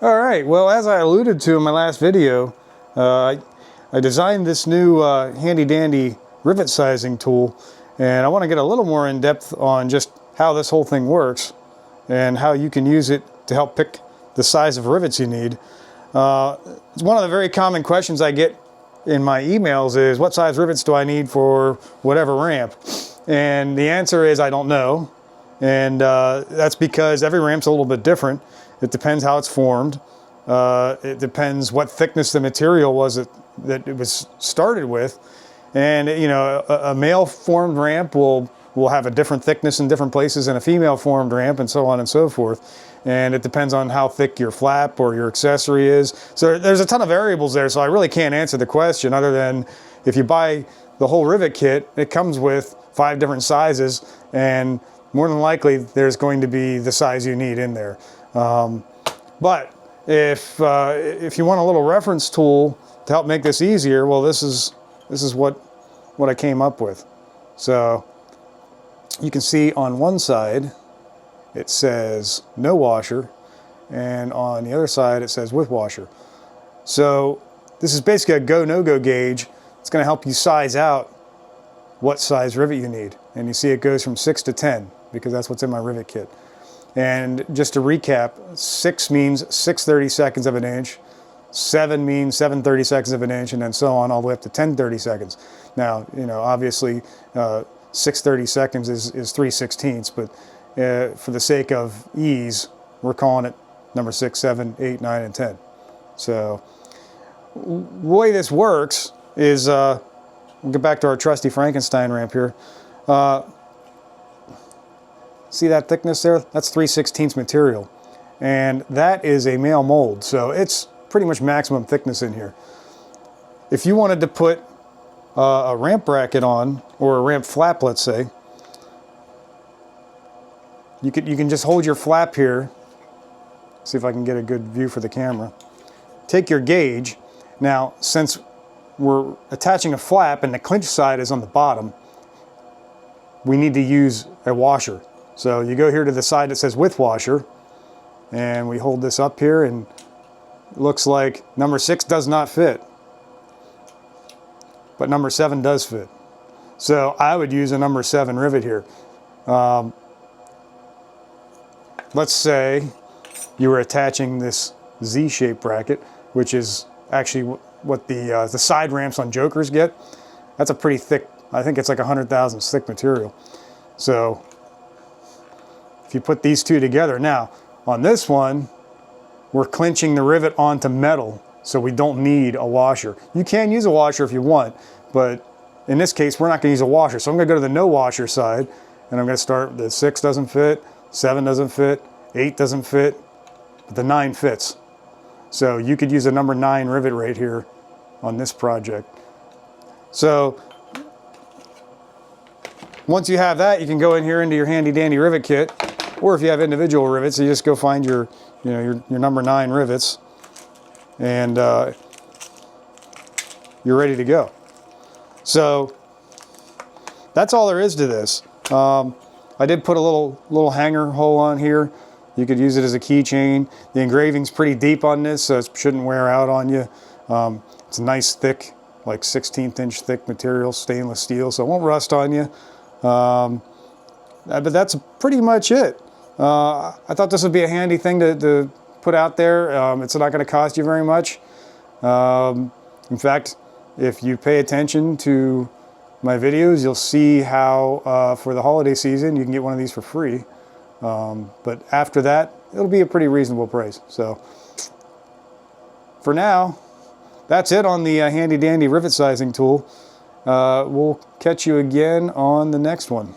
All right, well, as I alluded to in my last video, I designed this new handy-dandy rivet sizing tool, and I want to get a little more in depth on just how this whole thing works and how you can use it to help pick the size of rivets you need. It's one of the very common questions I get in my emails is, what size rivets do I need for whatever ramp? And the answer is, I don't know. And that's because every ramp's a little bit different. It depends how it's formed. It depends what thickness the material was that it was started with. And you know, a male formed ramp will have a different thickness in different places than a female formed ramp, and so on and so forth. And it depends on how thick your flap or your accessory is. So there's a ton of variables there, so I really can't answer the question other than if you buy the whole rivet kit, it comes with 5 different sizes, and more than likely there's going to be the size you need in there. But if you want a little reference tool to help make this easier, well, this is what I came up with. So you can see on one side it says no washer, and on the other side it says with washer. So this is basically a go no-go gauge. It's going to help you size out what size rivet you need. And you see it goes from 6 to 10 because that's what's in my rivet kit. And just to recap, 6 means 6/32 of an inch, 7 means 7/32 of an inch, and then so on all the way up to 10/32. Now, you know, obviously 6/32 is 3/16, but for the sake of ease, we're calling it number 6, 7, 8, 9, and 10. So the way this works is, we'll get back to our trusty Frankenstein ramp here. See that thickness there? That's 3/16 material. And that is a male mold, so it's pretty much maximum thickness in here. If you wanted to put a ramp bracket on, or a ramp flap, let's say, you can just hold your flap here. See if I can get a good view for the camera. Take your gauge. Now, since we're attaching a flap and the clinch side is on the bottom, we need to use a washer. So you go here to the side that says with washer, and we hold this up here, and it looks like number 6 does not fit, but number 7 does fit. So I would use a number 7 rivet here. Let's say you were attaching this Z-shaped bracket, which is actually what the side ramps on Jokers get. That's a pretty thick, I think it's like 100 thousandths thick material. So if you put these two together, now on this one, we're clinching the rivet onto metal, so we don't need a washer. You can use a washer if you want, but in this case, we're not going to use a washer. So I'm going to go to the no washer side, and I'm going to start, the 6 doesn't fit, 7 doesn't fit, 8 doesn't fit, but the 9 fits. So you could use a number 9 rivet right here on this project. So once you have that, you can go in here into your handy dandy rivet kit, or if you have individual rivets, you just go find your number 9 rivets, and you're ready to go. So that's all there is to this. I did put a little hanger hole on here. You could use it as a keychain. The engraving's pretty deep on this, so it shouldn't wear out on you. It's a nice thick, like 16th inch thick material, stainless steel, so it won't rust on you. But that's pretty much it. I thought this would be a handy thing to put out there. It's not going to cost you very much. In fact, if you pay attention to my videos, you'll see how for the holiday season you can get one of these for free. But after that, it'll be a pretty reasonable price. So for now, that's it on the handy dandy rivet sizing tool. We'll catch you again on the next one.